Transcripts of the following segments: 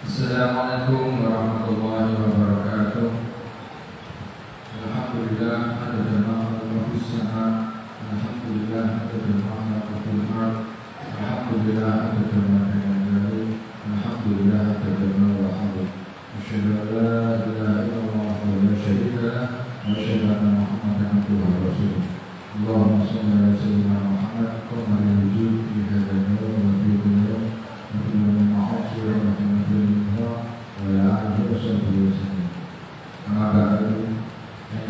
Assalamualaikum warahmatullahi wabarakatuh. Alhamdulillah adada ma khalaqus samawati, alhamdulillah adada ma khalaqul ard, alhamdulillah adada ma bainal alhamdulillah adada ma wahab. Asyhadu an la ilaha illallah wa la syarika lah, wa asyhadu anna Muhammadan abduhu wa rasuluh. Allahumma shalli ala sayyidina Muhammad wa ala wujud fi hadzal yawm wa fi kulli yawm wa fi kulli ma'asir wa fi kulli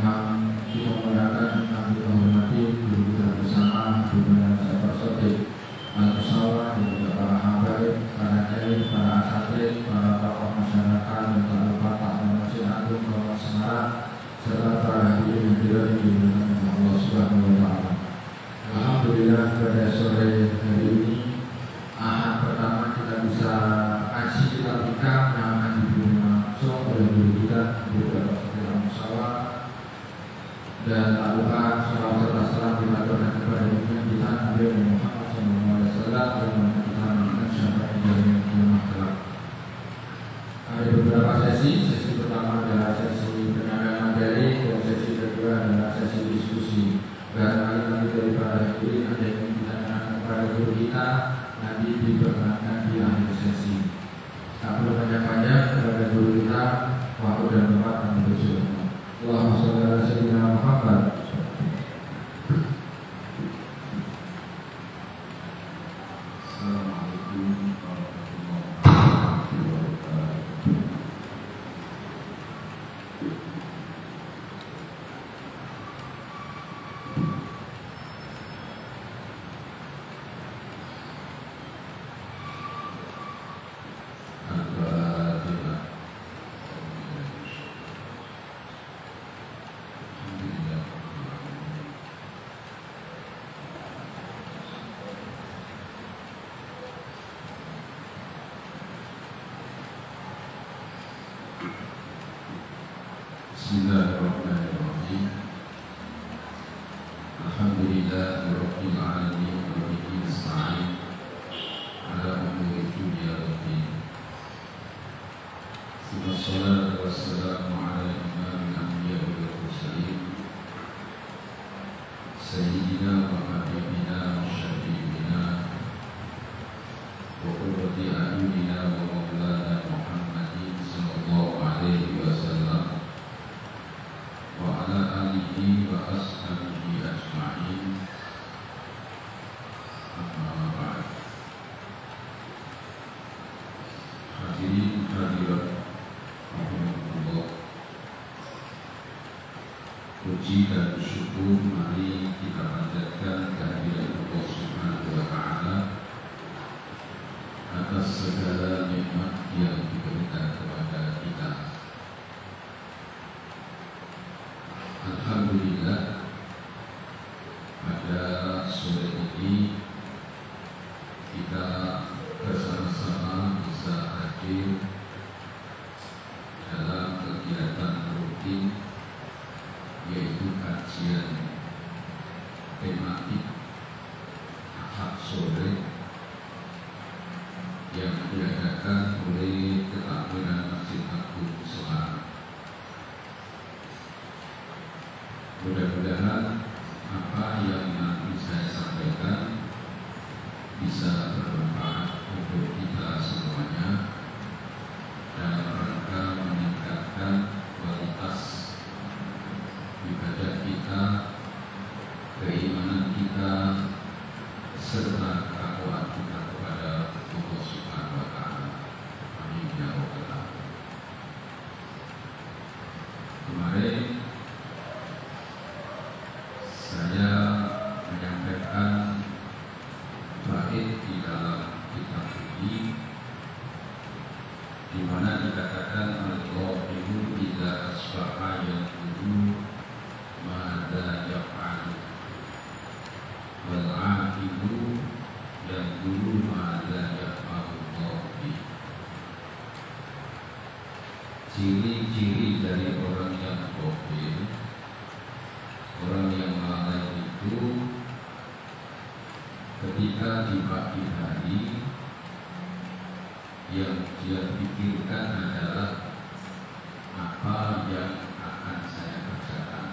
yang dimuliakan, yang dihormati, guru kita bersama, hubungan sahabat sotik, al-musawar, dan juga para habaib, para kiai, para asatid, para tokoh masyarakat, dan para patah dan Masjid Agung Kota Semarang, serta para hadirin yang dimuliakan Allah Subhanahu wa Ta'ala. Alhamdulillah pada sore hari ini, Ahad pertama kita bisa kaji kitab hikam yang akan dibimbing langsung oleh guru kita, Guru Bapak Musawar. Dan tak lupa salawat serta salam kita aturkan kepada junjungan kita Nabi Muhammad SAW dan kita mengenal syafaat dari kiamat kelak. Ada beberapa sesi. Sesi pertama adalah sesi penyampaian materi, dan sesi kedua adalah sesi diskusi. Barangkali nanti dari para hadirin ada yang ingin ditanyakan kepada guru kita, nanti diperkenalkan di akhir sesi. Tak perlu banyak-banyak kepada guru kita, waktu dan tempat yang berjumpa. Allahumma shalli ala sayyidina Muhammad. Assalamualaikum warahmatullahi wabarakatuh. Bismillahirrahmanirrahim. Alhamdulillahirabbil alamin wa bihi nasta'in ala umuri dunya waddin. Wassalatu wassalamu ala imamil anbiya'i wal mursalin sayyidina wa habibina wa syafi'ina wa qurrati a'yunina wa maulana Muhammadin sallallahu alaihi wasallam wa ala alihi wa ashabihi ajma'in. Amma ba'd. Hadirin hadirat rahimahullah, puji dan syukur mari kita panjatkan kehadirat Allah Subhanahu wa Ta'ala atas segala nikmat yang diberikan kepada kita. Alhamdulillah, pada sore ini kita bersama-sama bisa hadir dalam kegiatan Kemarin saya menyampaikan bait di dalam kitab ini, di mana dikatakan al-qa'ilu idza asbaha yaqulu madza yaf'alu wal 'aqilu yaqulu madza yaf'alu. Ciri-ciri dari orang yang ghafil, orang yang lalai itu, ketika di pagi hari yang dia pikirkan adalah apa yang akan saya kerjakan.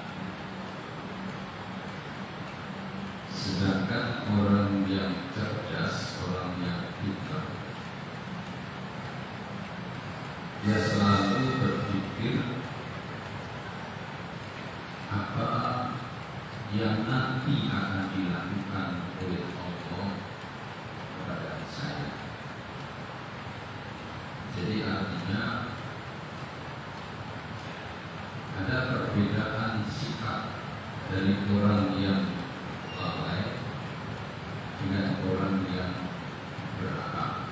Sedangkan orang yang cerdas, orang yang pintar, dia selalu berpikir apa yang nanti akan dilakukan oleh Allah kepada saya. Jadi artinya ada perbedaan sikap dari orang yang lalai dengan orang yang berakal.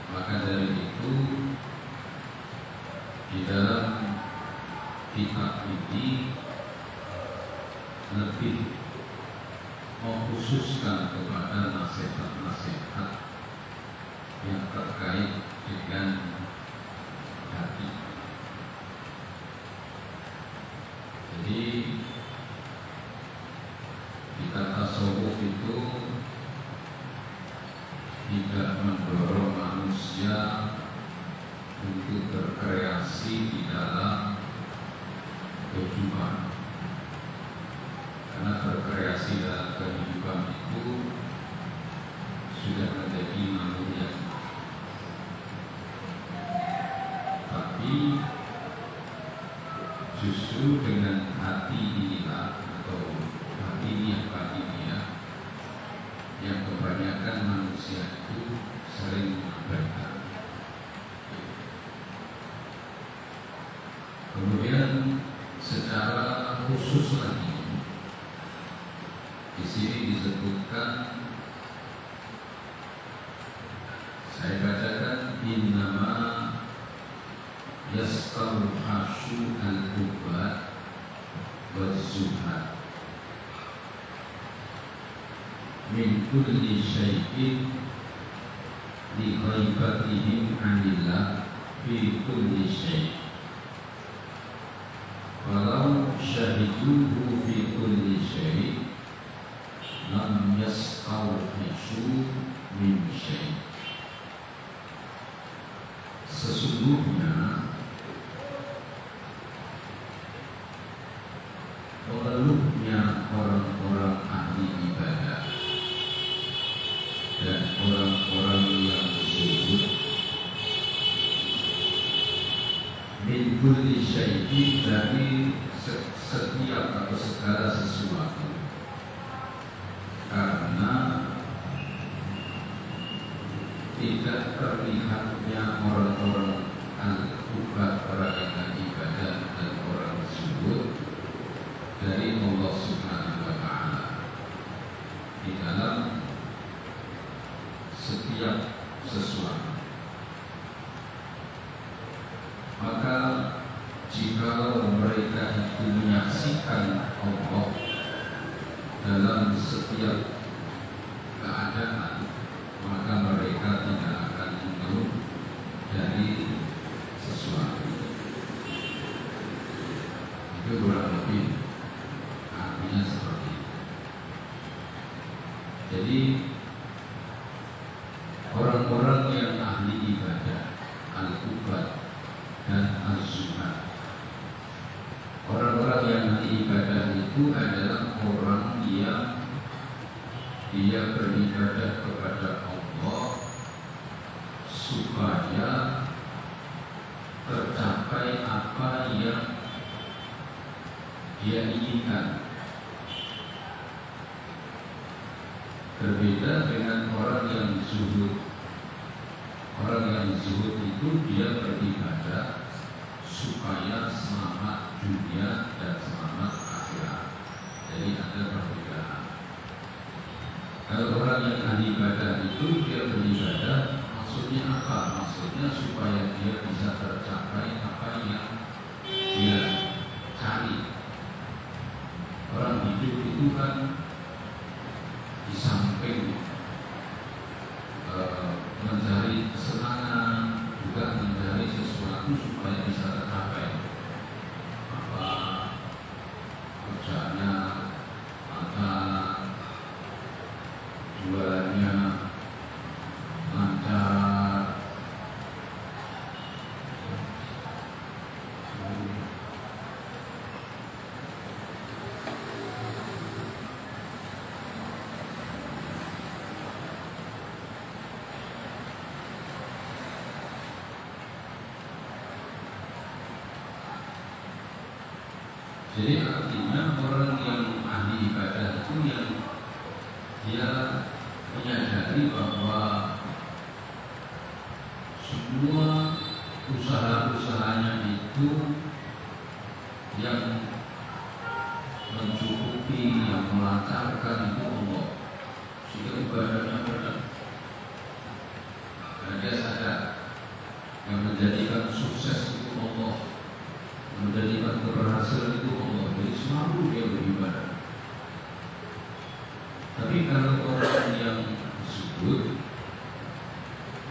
Maka dari itu, di dalam kitab ini lebih mengkhususkan kepada nasihat-nasihat yang terkait dengan hati. Jadi kita tasawuf itu tidak mendorong manusia untuk berkreasi di dalam kehidupan, karena berkreasi dalam kehidupan itu sudah menjadi manusia. Tapi justru dengan hati inilah, atau hati yang batinnya, yang kebanyakan manusia itu sering mengabaikan. Kemudian secara khusus lagi di sini disebutkan, saya bacakan, innama yastawhashu al-ubad waz-zuhad min kulli syai'in li ghaibatihim 'anillah fi kulli syai', walau syahiduhu fi kulli syai' lam yastawhishu min syai'. Sesungguhnya mengeluhnya orang-orang ahli ibadah dan orang-orang yang zuhud min kulli syai'in, dari setiap atau segala sesuatu, karena tidak terlihatnya orang-orang al-ubad, orang yang ibadah dan orang zuhud dari Allah Subhanahu wa Ta'ala di dalam setiap sesuatu. Maka jika mereka itu menyaksikan Allah dalam setiap keadaan, maka mereka tidak akan mengeluh dari sesuatu. Itu kurang lebih artinya seperti itu. Jadi orang-orang yang ahli ibadah, al-ubad dan az-zuhad, orang-orang yang ahli ibadah itu adalah orang yang dia beribadah kepada Allah supaya tercapai apa yang dia inginkan. Berbeda dengan orang yang zuhud. Orang yang zuhud itu dia beribadah supaya selamat dunia dan selamat akhirat. Jadi ada perbedaan. Kalau orang yang ahli ibadah itu dia beribadah maksudnya apa? Maksudnya supaya dia bisa tercapai apa yang dia cari. Orang hidup itu kan di samping mencari kesenangan juga mencari sesuatu supaya bisa tercapai apa kerjanya, maka jualannya lancar. Jadi artinya orang yang ahli ibadah itu yang dia menyadari bahwa semua usaha-usahanya itu yang mencukupi, yang melancarkan itu Allah. Sehingga ibadahnya benar. Dan dia sadar yang menjadikan sukses itu Allah, menjadikan keberhasilan itu Allah. Jadi selalu dia beribadah. Tapi kalau orang yang disebut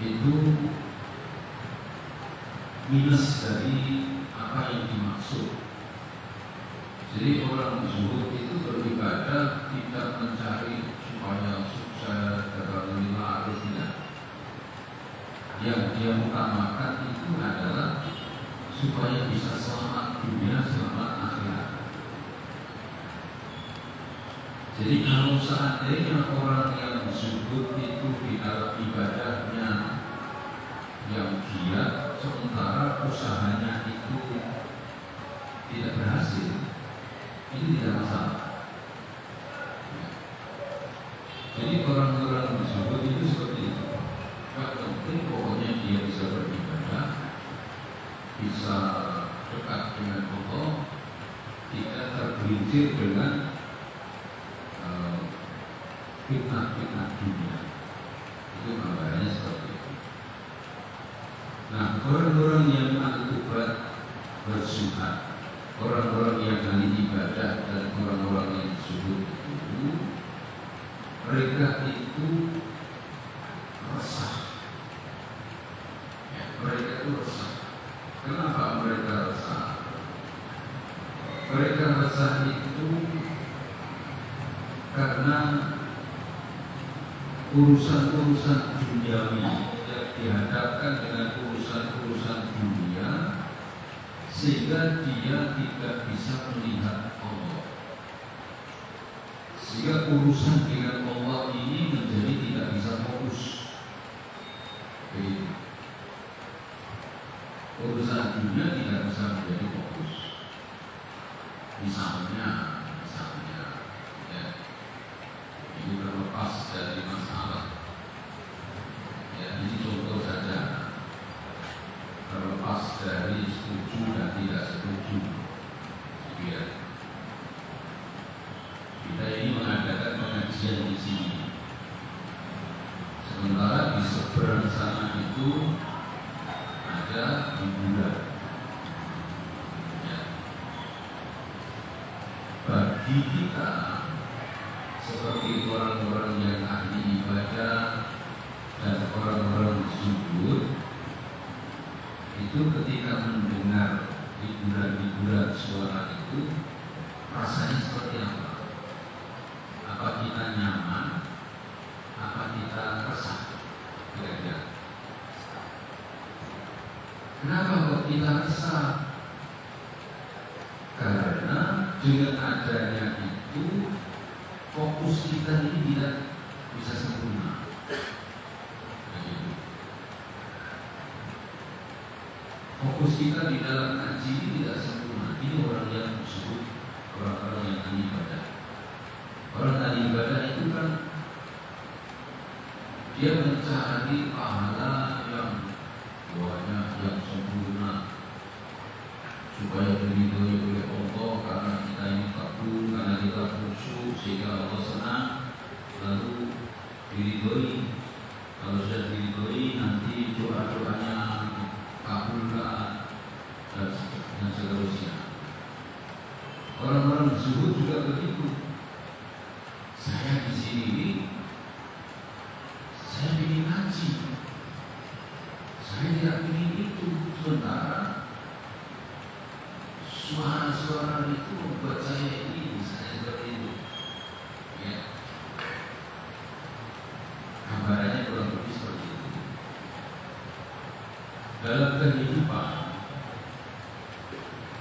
itu minus dari apa yang dimaksud. Jadi orang zuhud itu beribadah tidak mencari supaya sukses dapat harus tidak. Yang dia utamakan itu adalah supaya bisa selamat dunia, selamat akhirat. Jadi kalau seandainya orang yang zuhud itu di dalam ibadahnya yang giat, sementara usahanya itu tidak berhasil, ini tidak masalah. Jadi orang-orang zuhud itu seperti itu. Gak penting, pokoknya dia bisa beribadah, bisa dekat dengan Allah, tidak tergelincir dengan fitnah-fitnah dunia. Itu gambarannya seperti itu. Nah, orang-orang yang al-kubat bersyukur, orang-orang yang ahli ibadah dan orang-orang yang zuhud itu, mereka itu resah. Ya, mereka itu resah. Kenapa mereka resah? Mereka resah itu karena urusan-urusan duniawi yang dihadapkan dengan urusan-urusan dunia, sehingga dia tidak bisa melihat Allah. Sehingga urusan dengan Allah ini menjadi tidak bisa fokus. Jadi, urusan dunia tidak bisa menjadi fokus. Misalnya ya, ini terlepas dari masalah. Ya, ini contoh saja. Terlepas dari setuju dan tidak setuju. Ya. Kita ini mengadakan pengajian di sini. Sementara di seberang sana itu ada hiburan. Ya. Bagi kita seperti orang-orang yang ahli ibadah dan orang-orang zuhud itu ketika mendengar hiburan-hiburan suara itu rasanya seperti apa? Apa kita nyaman? Apa kita resah? Kira-kira. Kenapa kok kita resah? Karena dengan adanya itu fokus kita ini tidak bisa sempurna. Fokus kita di dalam ngaji ini tidak sempurna. Ini orang yang disebut orang-orang yang ahli ibadah. Orang ahli ibadah itu kan dia mencari pahala yang buahnya Orang-orang zuhud juga begitu. Saya di sini ini, saya ingin ngaji, saya tidak ingin itu. Sementara suara-suara itu membuat saya ini, saya seperti itu. Ya. Gambarannya kurang lebih seperti itu. Dalam kehidupan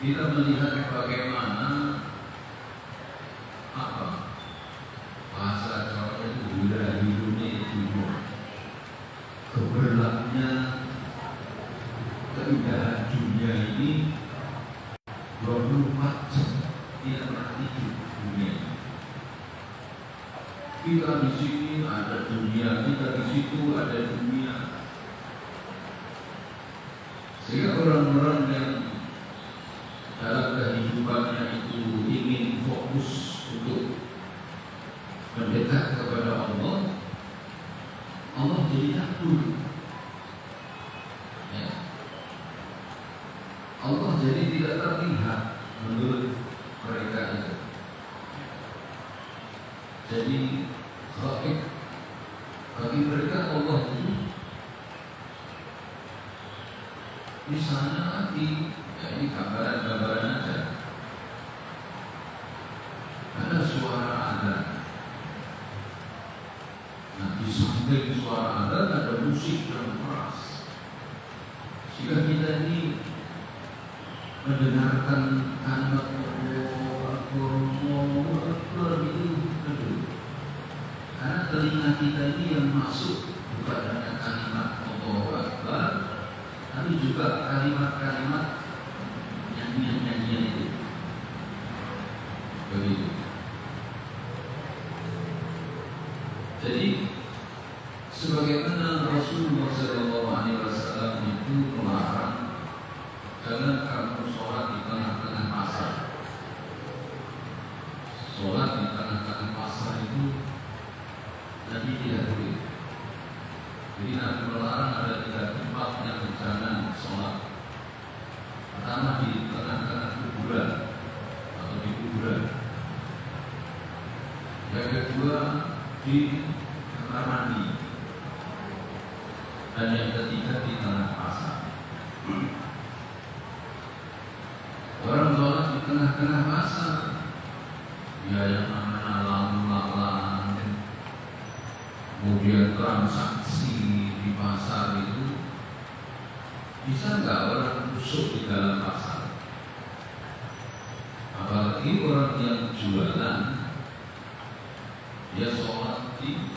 kita melihat bagaimana bahasa Jawa itu gula hidupnya itu keberlapnya keindahan dunia ini 24 jam tidak pernah tidur dunia. Kita di sini ada dunia, kita di situ ada dunia. Sehingga orang-orang yang dalam kehidupannya itu ingin fokus untuk mendekat kepada Allah, Allah jadi takut. Ya. Allah jadi tidak terlihat menurut mereka itu. Jadi bagi mereka Allah itu di sana nanti, ya ini gambaran-gambaran aja. Ada suara adzan. Nah, di samping suara adzan ada musik yang keras. Jika kita ini mendengarkan kalimat Allah itu kedua. Karena telinga kita ini yang masuk bukan hanya kalimat Allahu Akbar, tapi juga kalimat-kalimat nyanyian-nyanyian itu. Begitu. Jadi sebagaimana Rasulullah SAW itu melarang jangan kamu sholat di tengah-tengah pasar. Sholat di tengah-tengah pasar itu Nabi tidak boleh. Jadi Nabi melarang ada 3 tempat yang jangan sholat. Pertama di tengah-tengah kuburan atau di kuburan. Yang kedua di kamar mandi. Dan yang ketiga di tengah pasar. Orang sholat di tengah-tengah pasar, ya yang namanya lalu-lalang, kemudian transaksi di pasar itu, bisa nggak orang masuk di dalam pasar? Apalagi orang yang jualan, dia sholat di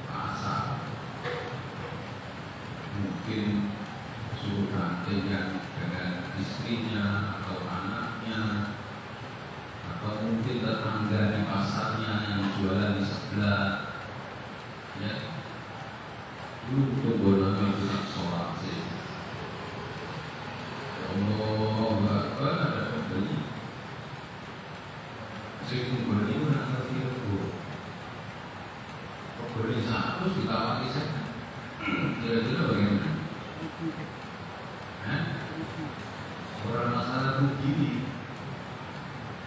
pasar, mungkin suruh gantian dengan istrinya atau anaknya, atau mungkin tetangga di pasarnya yang jualan di sebelah. Ya, lu tunggu nanti kita sholat sih. Allah Akbar, ada pembeli. Saya pembeli udah ngerti itu. Pembeli 100 ditawari saya. Kira-kira bagaimana? Orang masalah begini,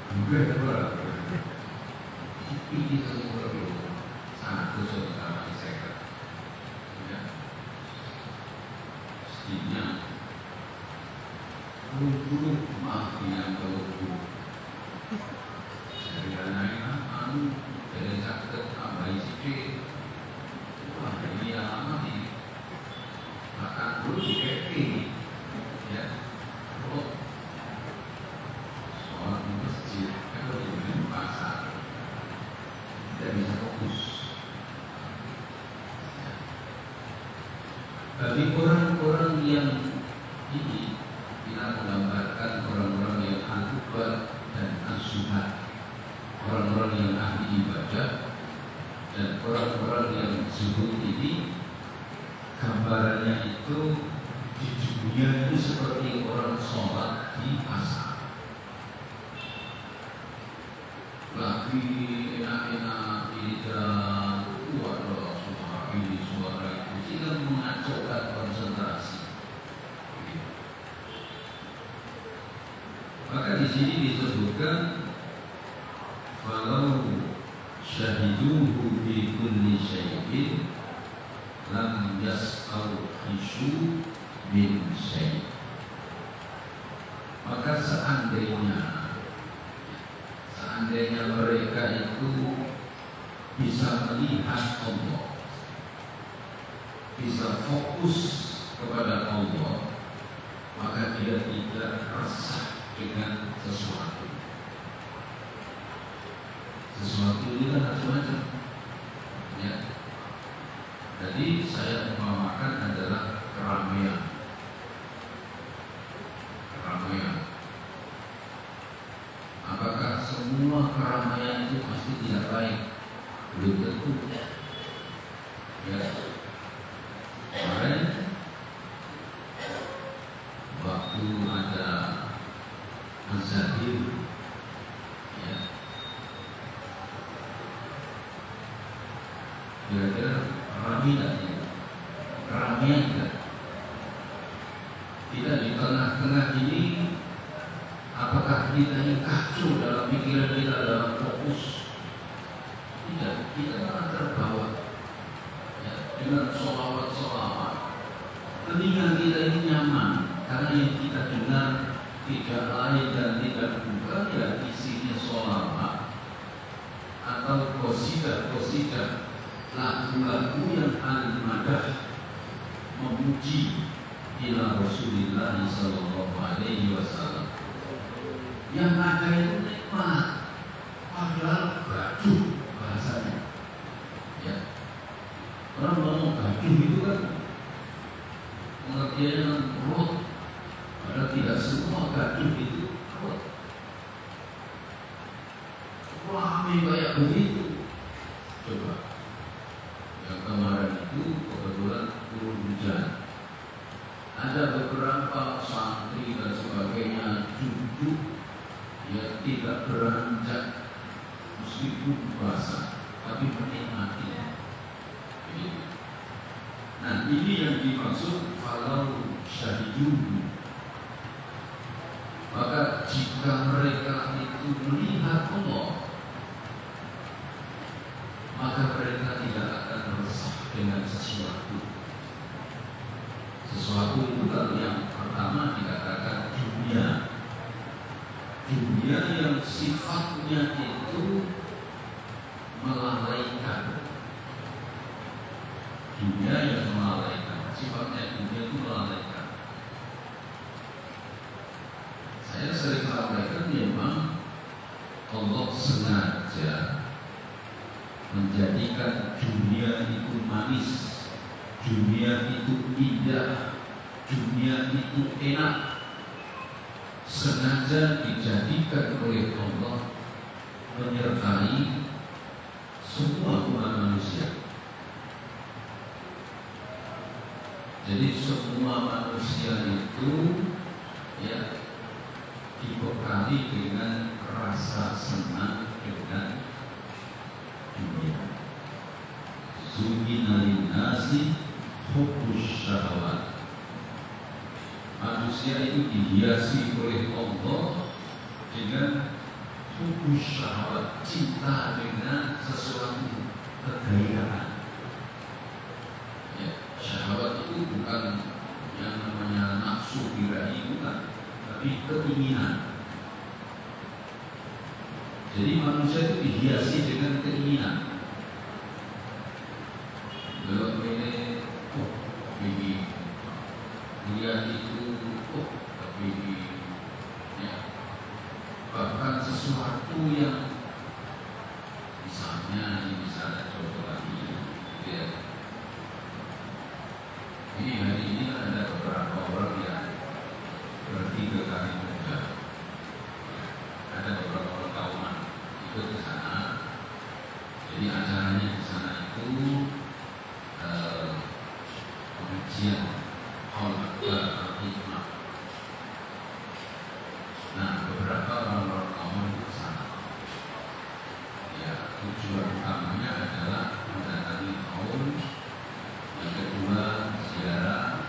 juga ada ini semua itu sangat khusus sama saya. Ya, mestinya guru maaf yang guru dari anak dari sakit tambah isi wah ini lama nih makan dulu di kaki ya. Sholat di masjid kalau di pasar tidak bisa fokus. Bagi orang-orang yang ini kita menggambarkan orang-orang yang al-Quran dan as-Sunnah, orang-orang yang ahli ibadah dan orang-orang yang zuhud ini, gambarannya itu di dunia itu seperti orang sholat di pasar. Lagi enak-enak di jalan, waduh suara ini suara itu, sehingga mengacaukan konsentrasi. Maka di sini disebutkan disebutkan falau syahiduhu fi kulli syai'in lam yastawhishu min syai'. Maka seandainya mereka itu bisa melihat Allah, bisa fokus kepada Allah, maka dia tidak resah dengan sesuatu. Sesuatu ini kan macam-macam, ya. Jadi saya umpamakan adalah keramaian. Apakah semua keramaian itu pasti tidak baik? Belum tentu. Ya. Kemarin waktu ada Azahir, ya, kira-kira ramai tak? Keramaian tidak? Tidak di tengah-tengah ini. Apakah kita ini kacau dalam pikiran kita, dalam fokus? Tidak, kita malah terbawa, ya, dengan sholawat. Telinga kita ini nyaman karena yang kita dengar tidak lain dan tidak bukan ya isinya sholawat atau qasidah, lagu-lagu yang al-madah memuji ila Rasulullah sallallahu alaihi wasallam. Yang ada itu nikmat, padahal gaduh bahasanya. Ya, orang ngomong gaduh itu kan pengertiannya perut, padahal tidak semua gaduh itu perut. Ramai kayak begitu. Coba, yang kemarin itu kebetulan turun hujan. Ada beberapa santri dan sebagainya duduk, ya, tidak beranjak meskipun basah, tapi menikmati. Nah, ini yang dimaksud falau syahiduhu. Maka jika mereka itu melihat Allah, maka mereka tidak akan resah dengan sesuatu. Sesuatu itu kalau yang pertama dikatakan dunia yang sifatnya itu melalaikan. Dunia yang melalaikan, sifatnya dunia itu melalaikan. Saya sering sampaikan memang Allah sengaja menjadikan dunia itu manis, dunia itu indah, dunia itu enak. Sengaja dijadikan oleh Allah menyertai semua umat manusia. Jadi semua manusia itu, ya, dibekali dengan rasa senang dengan dunia. Zuyyina lin-nasi hubbus syahawat. Manusia itu dihiasi oleh Allah dengan hubbus syahawat, cinta dengan sesuatu kegayaan. Ya, syahwat itu bukan yang namanya nafsu birahi, bukan, tapi keinginan. Jadi manusia itu dihiasi dengan keinginan. Belum ini, ini lihat itu, tapi ya, bahkan sesuatu yang misalnya contoh lagi, ya. Ini hari ini ada beberapa orang yang bertiga kali kerja. Ada beberapa orang kauman ikut ke sana. Jadi acaranya di sana itu pengajian Haul Akbar Al-Hikmah. Nah, beberapa orang-orang kauman di sana. Ya, tujuan utamanya adalah mendatangi haul. Yang kedua ziarah,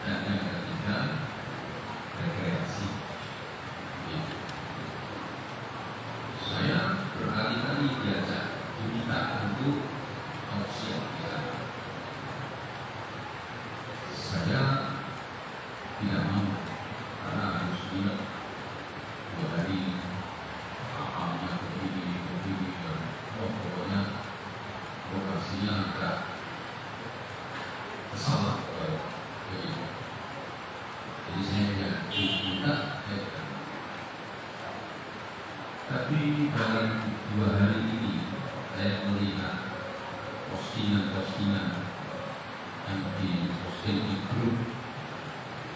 dan yang ketiga rekreasi. Jadi saya tidak diminta, tapi dalam 2 hari ini saya melihat postingan-postingan yang diposting di grup,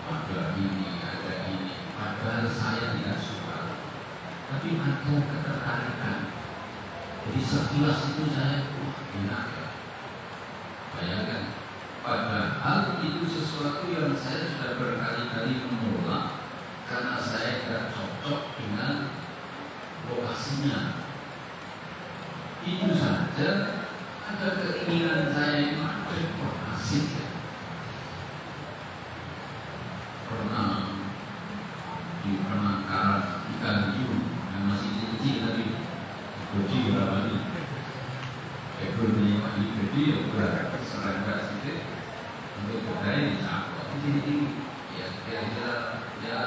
ada ini, padahal saya tidak suka, tapi ada ketertarikan. Jadi sekilas itu saya enak ya. Bayangkan, padahal itu sesuatu yang saya sudah berkali-kali menolak karena saya tidak cocok dengan lokasinya. Itu saja ada keinginan saya itu asik ya. Pernah di penangkaran ikan hiu yang masih kecil tadi, bodi berapa ini? Ekornya masih gede, ya berat, serangga sedikit untuk berdaya dicakap ini ya kira-kira ya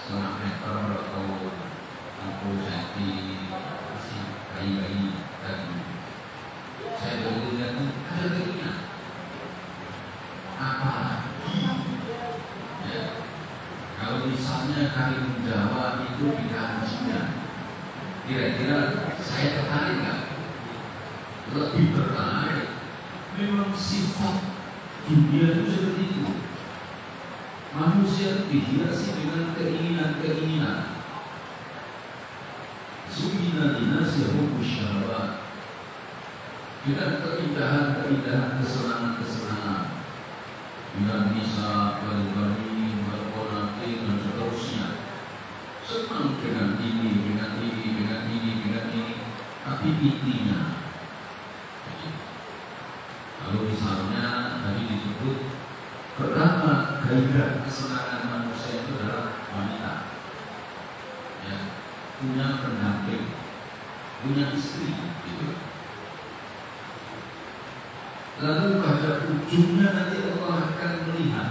1 meter atau 60 cm, masih bayi-bayi tadi. Saya baru lihat ada keinginan apalagi ya, kalau misalnya kalimat Jawa itu dikajinya, kira-kira saya tertarik nggak? Lebih tertarik. Memang sifat dunia itu seperti itu. Manusia dihiasi dengan keinginan-keinginan. Zuyina linasi hubbu syahwat. Dengan keindahan-keindahan, kesenangan-kesenangan. Dengan nisa, wal-bani, wal-qanatir, dan seterusnya. Senang dengan ini, dengan ini, dengan ini, dengan ini. Tapi intinya, kalau misalnya tadi disebut pertama gairah kesenangan manusia itu adalah wanita, ya, punya pendamping, punya istri, gitu. Lalu pada ujungnya nanti Allah akan melihat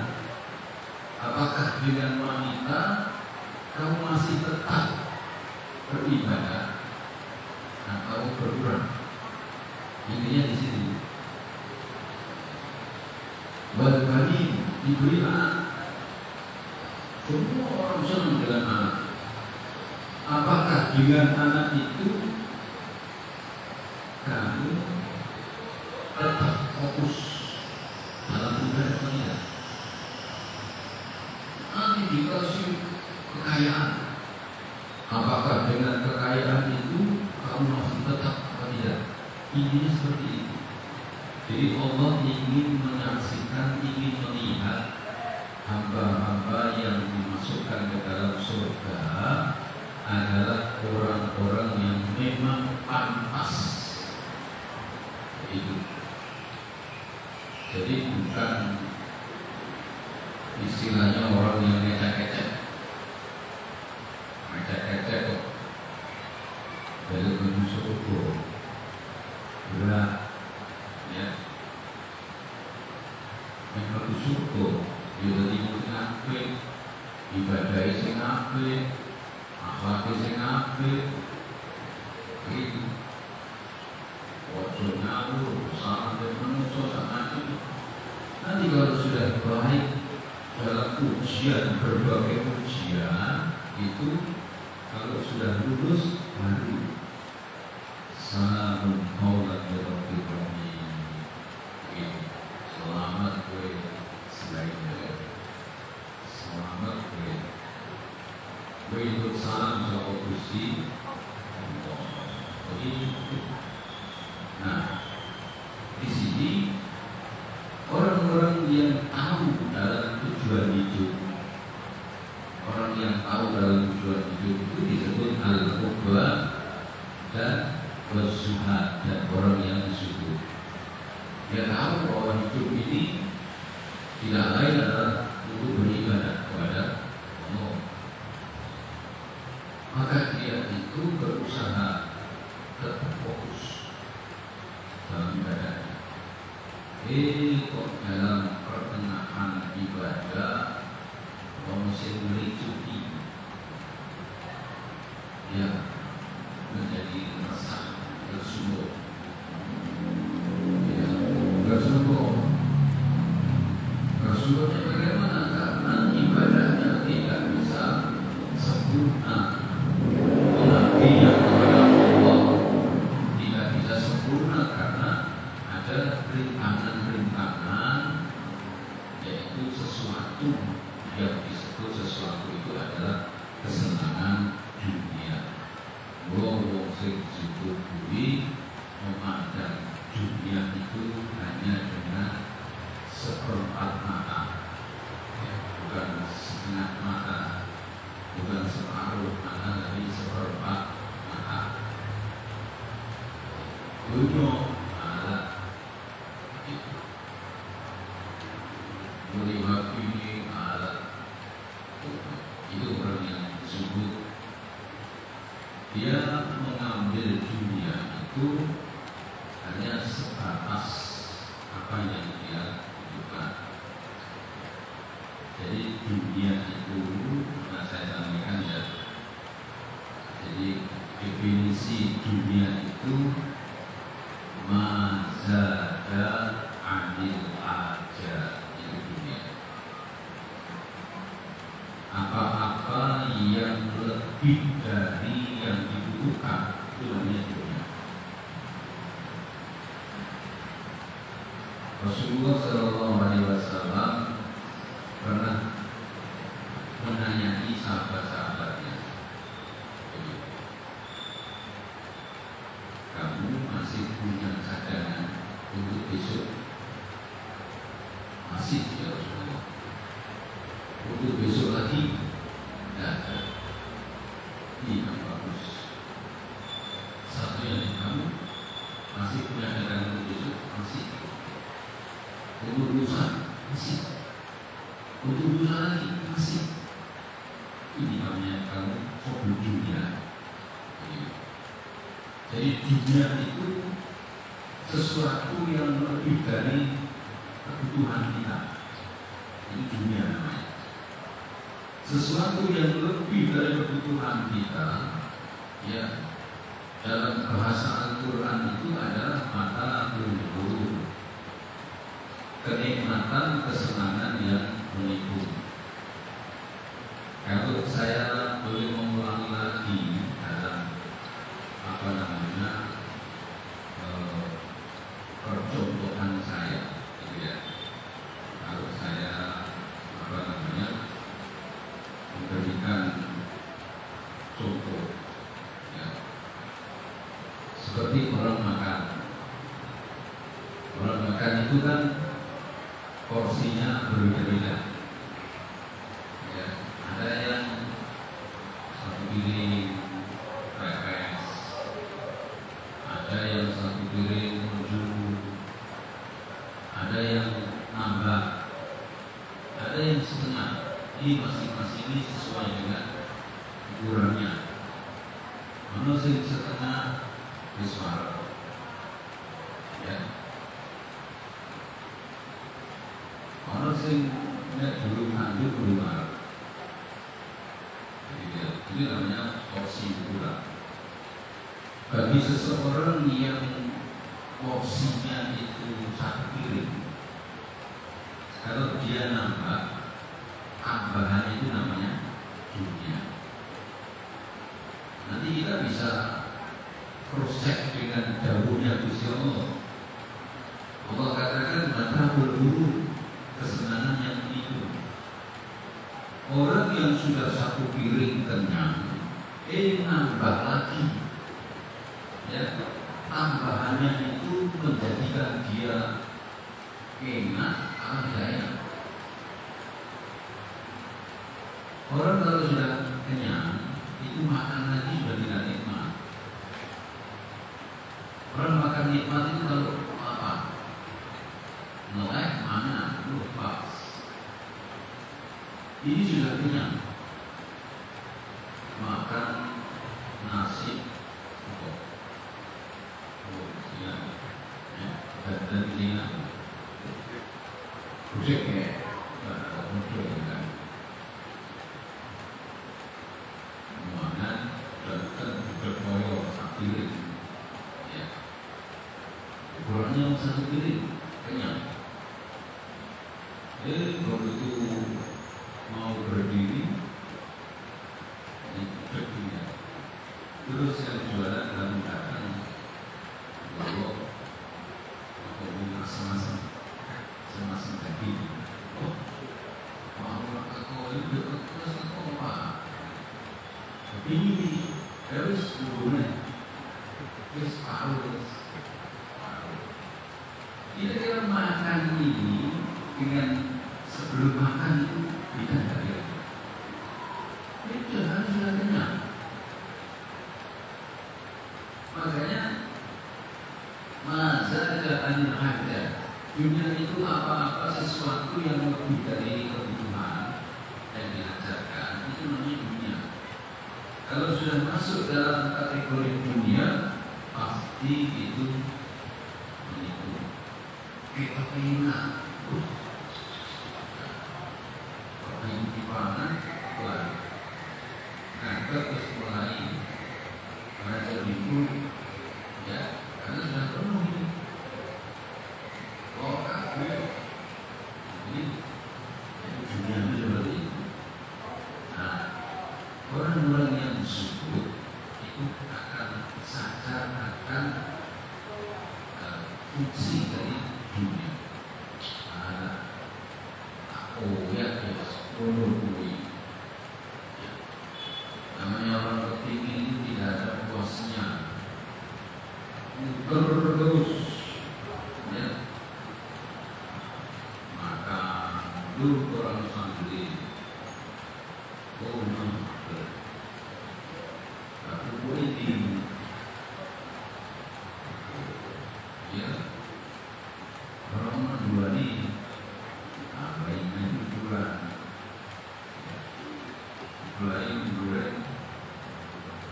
apakah dengan wanita kamu masih tetap beribadah atau berkurang. Intinya di sini. Wal-bani diberi anak. Semua orang senang dengan anak. Apakah dengan anak itu kamu tetap fokus dalam ibadah atau tidak? Nanti dikasih kekayaan, apakah dengan kekayaan itu kamu masih tetap atau tidak? Intinya seperti itu. Jadi Allah ingin menyaksikan, ingin melihat hamba-hamba yang dimasukkan ke dalam surga adalah orang-orang yang memang pantas. Itu. Jadi bukan istilahnya orang yang ngecek-ngecek kok dari menuju surga berat ya, yang menuju surga ya tadi mungkin apik, ibadahnya sing apik, akhlaknya sing apik, gitu. Ojo ngawur, salah dan manusia sama itu. Nanti kalau sudah baik dalam ujian, berbagai ujian itu, kalau sudah lulus baru salamun qaulan min rabbir rahim. Selamat gue selain selamat gue itu salam sama Gusti. Nah, di sini orang-orang yang tahu dalam tujuan hidup, orang yang tahu dalam tujuan hidup itu disebut al-ukhbah dan bersuhad, dan orang yang zuhud. Dia tahu bahwa hidup ini tidak lain adalah untuk beribadah kepada Allah. Maka dia itu berusaha tetap fokus dalam ibadahnya. Kok dalam pertengahan ibadah manusia mulai cuti, ya menjadi resah, tersungguh, ya tersungguh Sebabnya bagaimana? Karena ibadahnya tidak bisa sempurna. Pengabdian kepada Allah tidak bisa sempurna karena ada rintangan-rintangan, yaitu sesuatu yang disebut sesuatu itu adalah kesenangan dunia. Wong sing disebut bumi memandang dunia itu hanya dengan seperempat mata, ya, bukan setengah mata, bukan separuh mata, tapi seperempat mata. Dunia alat itu, melihat ini alat itu orang yang disebut dia mengambil dunia itu hanya sebatas apa yang dia butuhkan. Jadi dunia itu, saya sampaikan ya. Jadi definisi dunia itu mazada anil aja, itu dunia. Apa-apa yang lebih dari yang dibutuhkan itu namanya dunia. Rasulullah SAW pernah menanyai sahabat-sahabatnya, kamu masih punya cadangan untuk besok? Masih ya Rasulullah. Untuk besok lagi? Tidak ada. Ini yang bagus. Satu yang kamu masih punya cadangan untuk besok? Masih. Untuk lusa? Masih. Untuk lusa lagi? Masih. Ini namanya kamu hobi dunia. Jadi dunia itu sesuatu yang lebih dari kebutuhan kita. Ini dunia namanya. Sesuatu yang lebih dari kebutuhan kita, ya, dalam bahasa Al-Quran itu adalah mata dulu, kenikmatan, kesenangan yang menipu. Kalau saya boleh mengulangi lagi dalam percontohan saya, gitu ya. Kalau saya memberikan contoh, ya, seperti orang makan. Orang makan itu kan porsinya berbeda-beda. Ya, ada yang satu piring pepes, ada yang satu piring menuju, ada yang nambah, ada yang setengah. Ini masing-masing ini sesuai dengan ukurannya. Mana sing setengah besar, ya. Mana sing nek belum lanjut belum marah. Ini namanya porsi ukuran. Bagi seseorang yang porsinya itu satu piring, kalau dia nambah, tambahannya itu namanya dunia. Nanti kita bisa cross check dengan dawuhnya Gusti Allah. Allah katakan mata berburu kesenangan yang itu. Orang yang sudah satu piring kenyang, nambah lagi, ya, tambahannya itu menjadikan dia enak, daya. Orang kalau sudah kenyang, itu makan lagi sudah tidak nikmat. Orang makan nikmat itu kalau apa? Melek mana? Lupa. Ini sudah kenyang. Makan nasi, dan ini busuk ya, muncul kan. Piring, ya, ukurannya satu piring kenyang. Begitu mau berdiri dicek dia. Terus yang jualan dalam datang bawa bunga semasam daging. Oh, mau aku itu terus aku apa? Ini harus hubungan, harus paus. Kira-kira makan ini dengan sebelum makan itu tidak ada. Itu harus sudah kenyang. Makanya mazada anil haja. Dunia itu apa-apa sesuatu yang lebih dari kebutuhan yang diajarkan itu namanya dunia. Kalau sudah masuk dalam kategori dunia, pasti itu kita pengen yang di mana mulai terus mulai baca buku ya karena sudah penuh ini ini dunia itu seperti itu. Nah, orang-orang yang disebut itu akan sadar akan fungsi dari dunia. Namanya orang kepingin itu tidak ada puasnya. Terus ya. Maka dulu orang santri aku ini ya orang dua ini apa ini mulai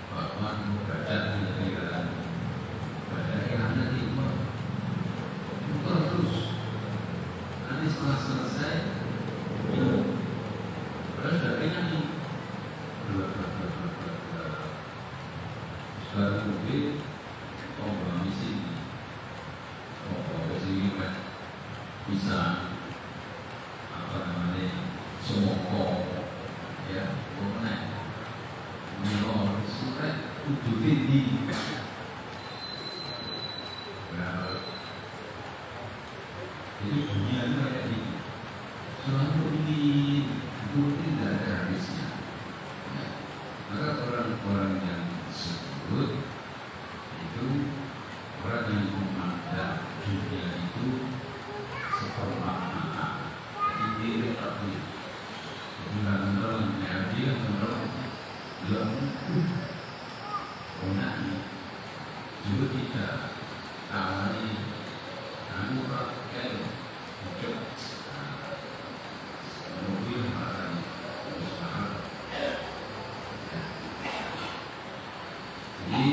bahwa baca negara baca yang ada di luar terus nanti setelah selesai terus dari nyanyi setelah mungkin misi bisa apa namanya semongko ya mengenai menolak surat untuk tinggi jadi dunia itu kayak ini selalu ini itu tidak ada habisnya ya. Maka orang-orang yang disebut itu orang yang memandang dunia itu seperumahan jadi diri tapi bulan-bulan ya dia menurut belum punah juga tidak tawari anu pakai untuk mobil makan usaha jadi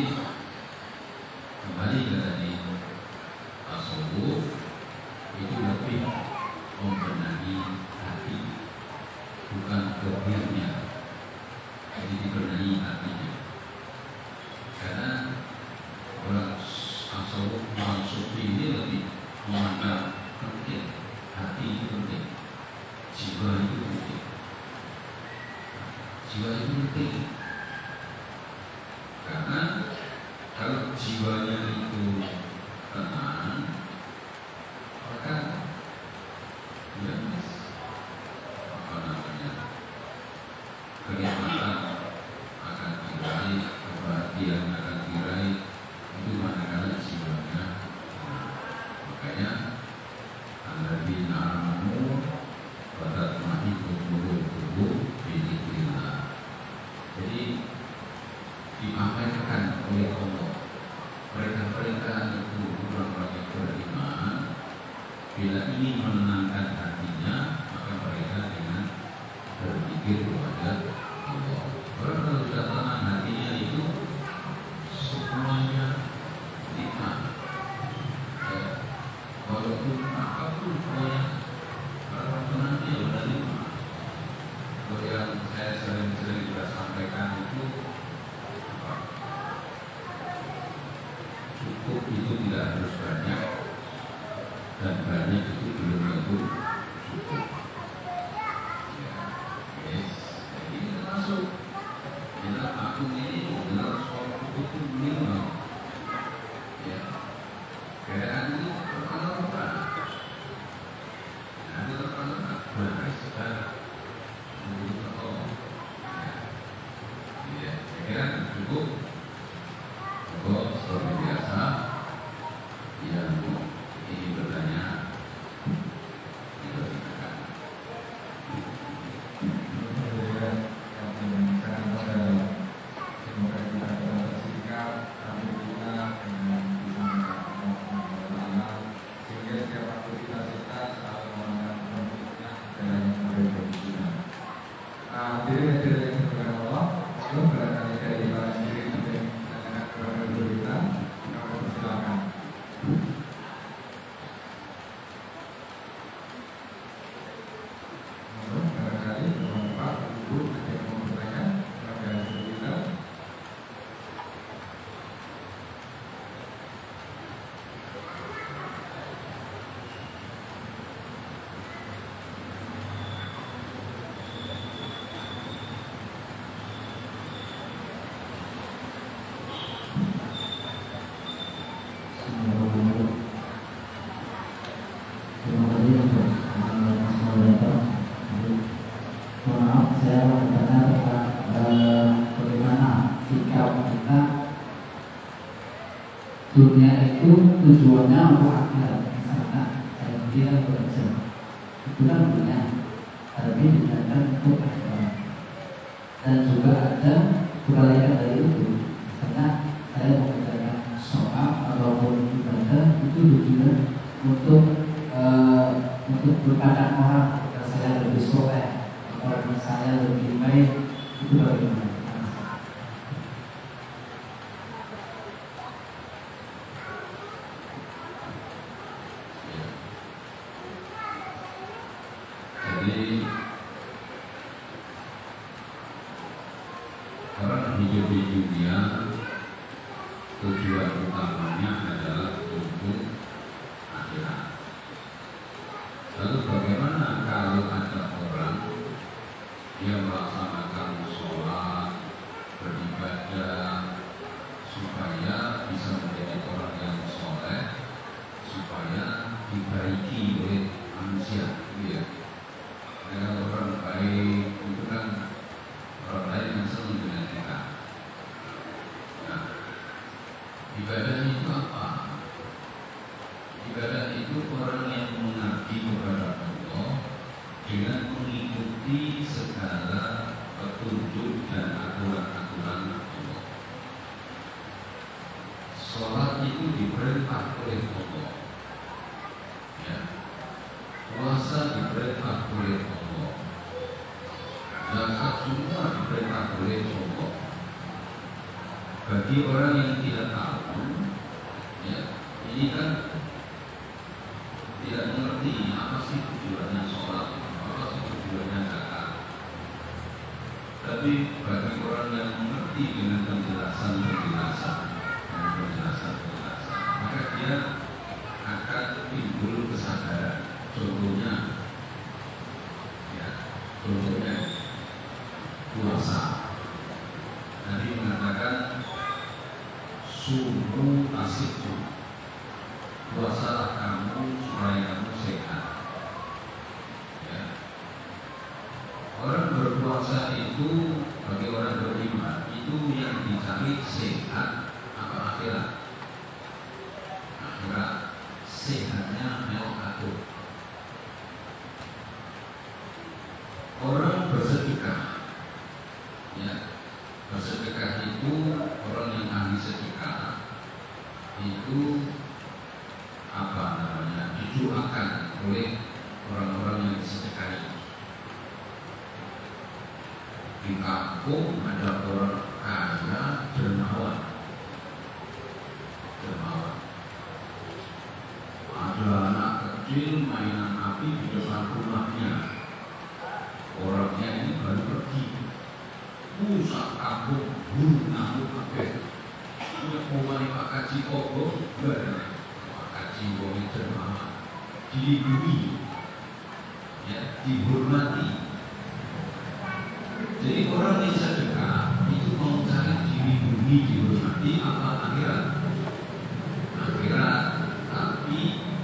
kembali ke tadi tasawuf itu lebih membenahi hati bukan kebirnya jadi dibenahi hatinya karena orang tasawuf orang sufi ini lebih memandang penting hati itu penting jiwa itu penting karena kalau jiwanya itu tenang maka ya apa namanya kenikmatan akan diraih, kebahagiaan akan diraih itu manakala jiwanya makanya alladzina amanu wa tatma'innu qulubuhum bi dzikrillah. Jadi dunia itu tujuannya untuk akhirat. Misalkan saya bilang bekerja, itu kan dunia, tapi digunakan untuk akhirat. Dan juga ada kebalikan dari itu. Misalnya saya mengerjakan sholat ataupun ibadah itu tujuan untuk berpandang orang agar saya lebih soleh, agar saya lebih baik, itu bagaimana? Jadi orang hidup di dunia tujuan utamanya adalah untuk akhirat. Lalu bagaimana kalau ada orang yang melaksanakan sholat, beribadah supaya bisa menjadi orang yang soleh, supaya dibaiki oleh manusia, gitu ya. Dengan orang baik itu kan orang lain yang senang dengan kita. Nah, ibadah itu apa? Ibadah itu orang yang mengabdi kepada Allah dengan mengikuti segala petunjuk dan aturan-aturan Allah. Sholat itu diperintah oleh Allah, ya. Puasa diperintah oleh Allah, zakat semua diperintah oleh Allah. Bagi orang yang tidak tahu, ya, ini kan tidak mengerti apa sih tujuannya sholat, apa sih tujuannya zakat. Tapi bagi orang yang mengerti dengan penjelasan-penjelasan, maka dia akan timbul kesadaran. Contohnya, ya, contohnya puasa. Nabi mengatakan sumu tasibku, puasalah kamu supaya kamu sehat. Ya. Orang berpuasa itu bagi orang beriman itu yang dicari sehat apa akhirat? Akhirat. Sehatnya melok atur. Orang bersedekah, ya, bersedekah itu orang yang ahli sedekah itu apa namanya, didoakan oleh orang-orang yang disedekahi. Di kampung ada orang kaya dermawan, ada anak kecil mainan api di depan rumahnya. Orangnya ini baru pergi, pusat kampung burung ngamuk kabeh. Mulai Pak Kaji Kobong, Pak Kaji Kobong dermawan, dilindungi, ya, dihormati. Jadi orang yang sedekah itu mau cari dilindungi, dihormati apa akhirat? Akhirat, tapi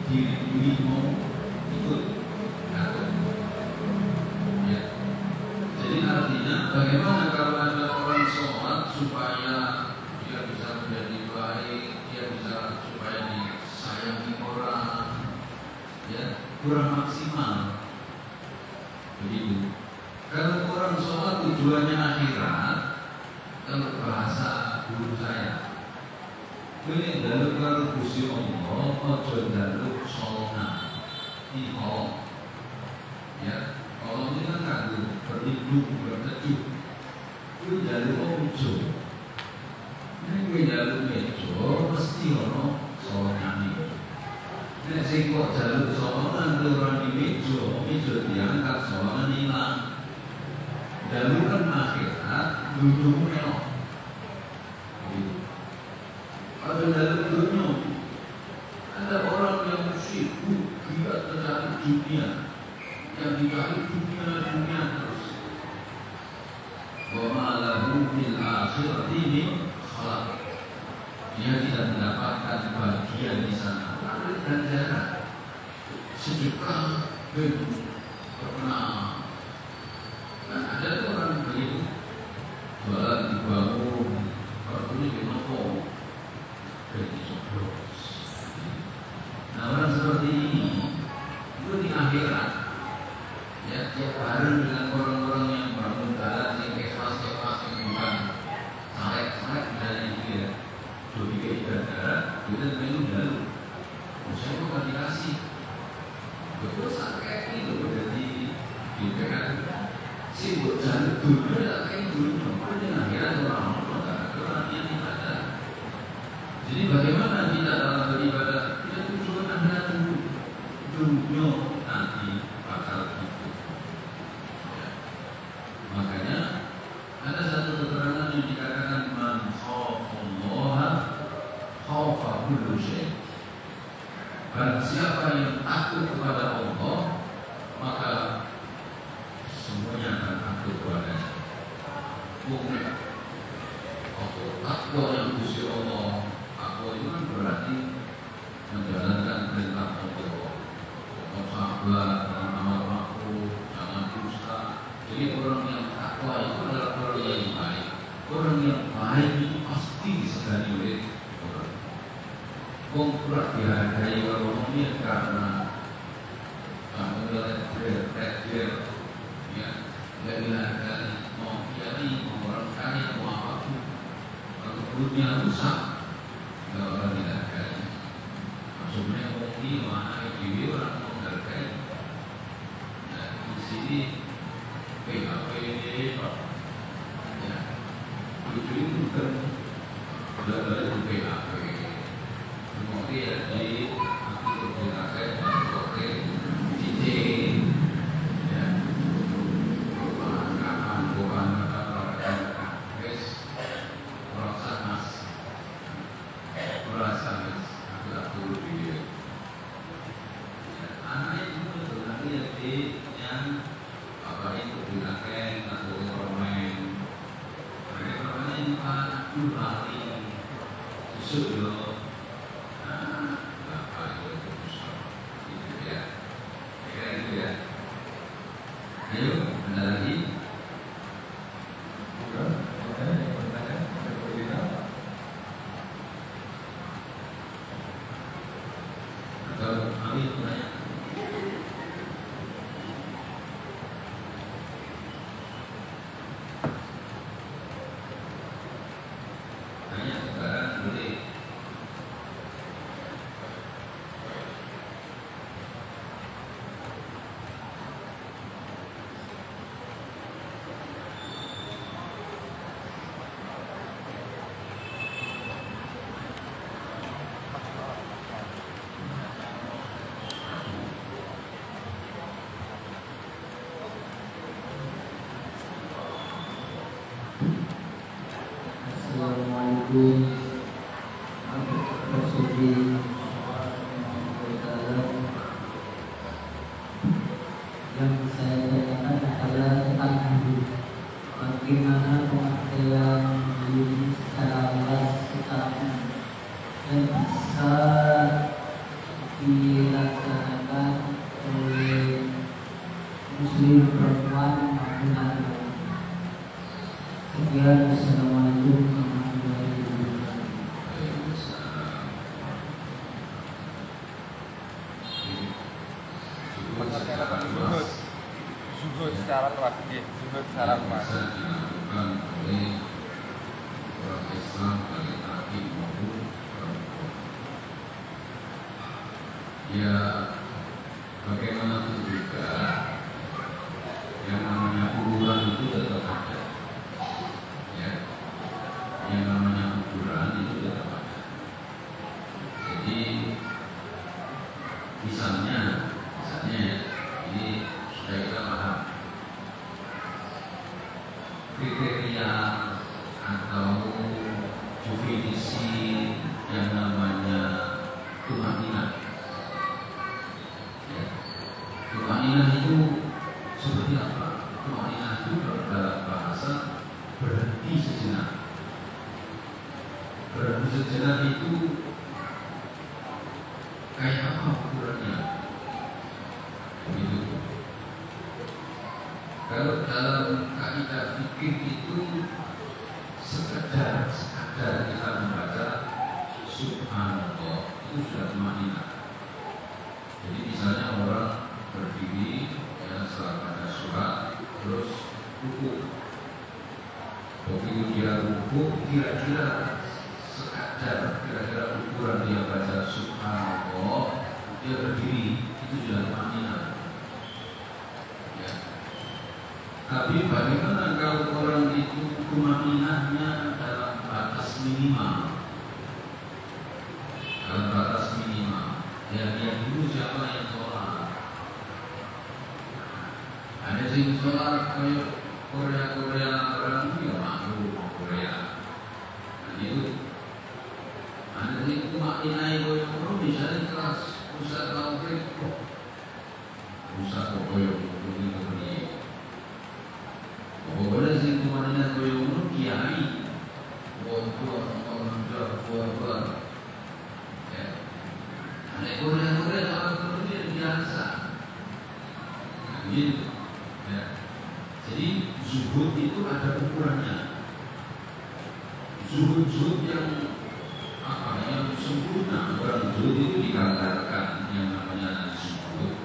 dilindungi mau ikut atau ya. Jadi artinya bagaimana kalau ada orang sholat supaya dia bisa menjadi baik, dia bisa supaya disayangi orang, ya, kurang maksimal. Begitu. Kalau orang sholat tujuannya akhirat, kalau bahasa guru saya, ini jaluk kalau Gusti Allah, ojo jaluk sholat, ini kolong, ya, kolong ini kan kagum, berlindung, berteduh, itu jaluk ojo. Ini jaluk mejo, mesti ono sholat ini. Nek sing kok jaluk sholat nanti orang di mejo diangkat sholat hilang. Jaluran akhirat duduk melok. Ada jalur dunia, ada orang yang sibuk giat mencari dunia, yang dicari dunia terus. Wa ma lahu fil akhirati min khalaq. Dia tidak mendapatkan bagian di sana. Ada ganjaran sedekah pernah. Nah, ada orang begitu, jualan di bangun, kalau ini di nopo, jadi sebelum ya dia bareng dengan orang-orang yang bangun jalan yang ikhlas yang bukan sampai misalnya itu ya jadi ke ibadah kita minum dulu saya kok nggak dikasih betul sampai itu berarti gitu kan si buat jalan dulu ya kayak dulu namanya dengan akhirat orang yang ibadah. Jadi bagaimana kita dalam beribadah kita tujuan adalah dunia nanti bakal itu. Ya. Makanya ada satu keterangan yang dikatakan man khaufallaha khaufa kullu syai'. Barang siapa yang takut kepada Allah maka semuanya akan takut kepadanya. Bukan takwa yang Gusti Allah. Takwa itu kan berarti menjalankan perintah Allah. Sabar, jangan amal makruh, jangan dusta. Jadi orang yang takwa itu adalah orang yang baik. Orang yang baik itu pasti disedari oleh orang. Wong kurang dihargai orang ini karena kamu ledger, ya, nggak dihargai. Mau kiai, mau orang kaya, mau apapun, kalau perutnya rusak, nggak orang dihargai. Maksudnya orang ini mana itu orang menghargai. Nah, di sini PHP Pak, ya, lucu itu kan udah PHP. Kemudian di aku berpikir oke cincin, ya, bukan guys, merasa mas, aku tak perlu video. Anak itu betul nanti yang apa itu digunakan atau permen, permen itu aku lari, susu yo. Ayo, ada lagi? Atau kami tanya? Tanya sekarang boleh. Assalamualaikum warahmatullahi yang saya tanyakan adalah tentang bagaimana pengertian diri secara luas sekarang dan bisa dilaksanakan oleh muslim perempuan maupun anak. Sekian, assalamualaikum warahmatullahi wabarakatuh. Zuhud secara luas, zuhud secara luas. Dilakukan oleh orang Islam bagi laki maupun perempuan. Ya, bagaimanapun juga yang namanya kuburan itu tetap ada. Ya, yang namanya kuburan itu tetap ada. Jadi misalnya ini supaya kita paham kriteria atau definisi yang namanya tumaninah. Ya. Tumaninah itu seperti apa? Tumaninah itu dalam bahasa berhenti sejenak. Berhenti sejenak itu kayak apa ukurannya? Begitu. Kalau dalam kaidah fikih itu sekadar kita membaca subhanallah itu sudah tumaninah. Jadi misalnya orang berdiri ya setelah baca ruku. Begitu dia ruku, kira-kira sekadar, kira-kira ukuran dia baca subhanallah, dia berdiri, itu sudah tumanina. Ya. Tapi bagaimana kalau orang itu tumaninahnya dalam batas minimal? Dalam batas minimal, ya dia dulu siapa yang sholat? Ada sing sholat kayak Korea orang itu ya malu Korea. Nah itu ada sing tumaninah itu misalnya kelas pusat taufik, pusat koyo begini. Pokoknya sing tumaninah koyo kiai, buat. Ada Korea orang itu biasa, nah, gitu. Ya. Jadi zuhud itu ada ukurannya. Zuhud yang yang sempurna, orang zuhud itu dikatakan yang namanya zuhud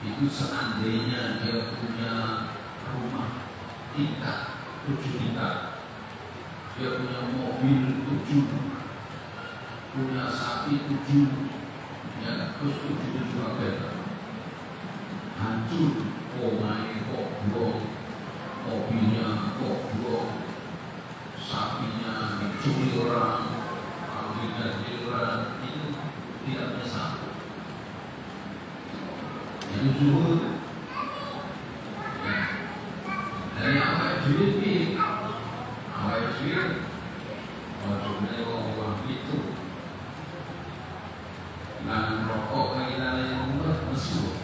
itu seandainya dia punya rumah tingkat 7 tingkat, dia punya mobil 7, punya sapi 7. Ya, terus itu juga beda. Hancur, omai kok blok, mobilnya kok blok, sapinya dicuri orang, kambingnya dicuri orang, itu tidak bisa. Itu zuhud. Ya. Dari awal duit, sebenarnya orang itu. Nah, rokok lagi yang umur mesum,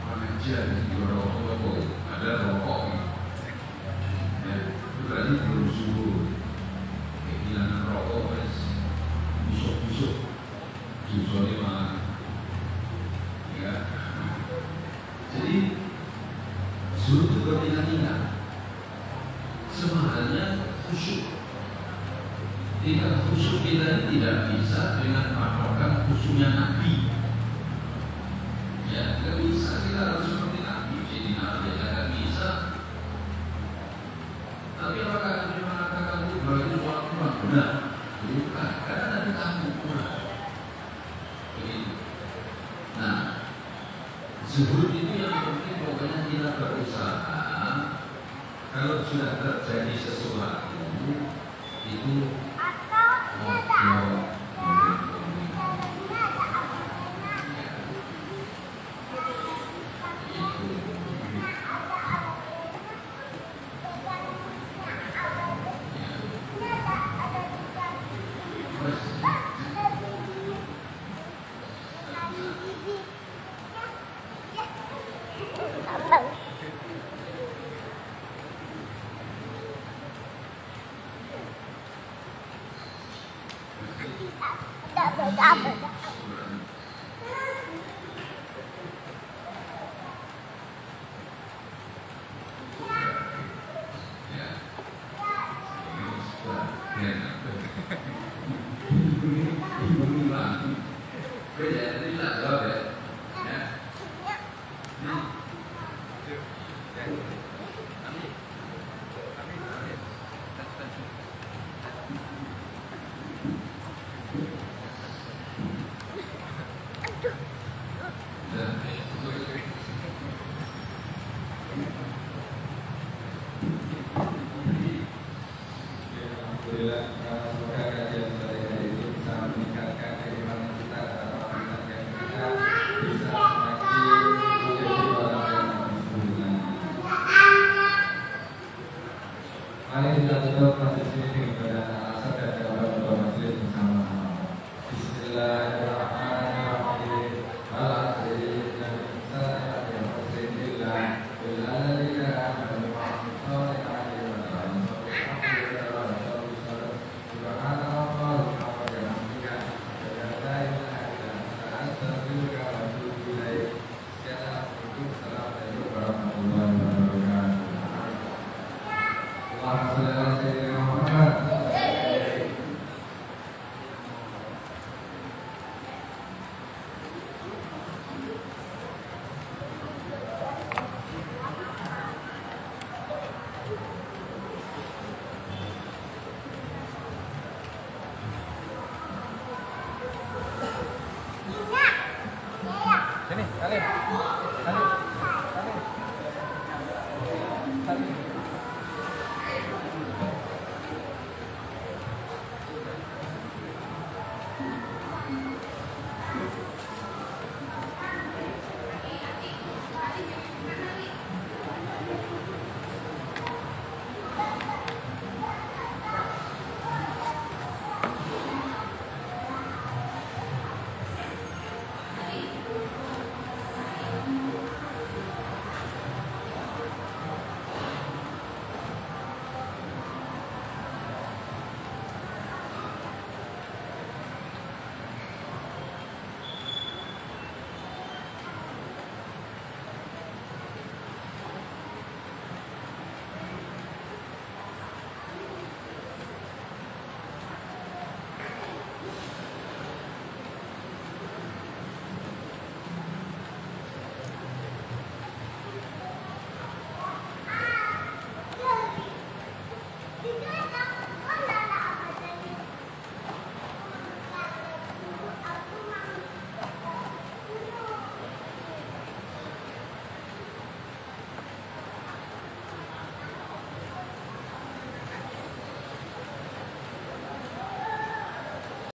orang aja di rokok ada rokok, ya itu berarti belum zuhud. Kehilangan rokok busuk, susahnya malah, ya. Jadi zuhud itu bertingkat-tingkat, semahalnya khusyuk. Tidak khusyuk kita tidak bisa dengan patokan khusyuknya Nabi. Ya, tidak bisa kita harus seperti Nabi. Jadi Nabi tidak bisa. Tapi apakah Nabi mengatakan itu berarti sholat kurang? Benar, bukan. Karena Nabi tahu kurang. Begitu. Nah, zuhud itu yang penting pokoknya kita berusaha. Kalau sudah terjadi sesuatu itu Mari kita tutup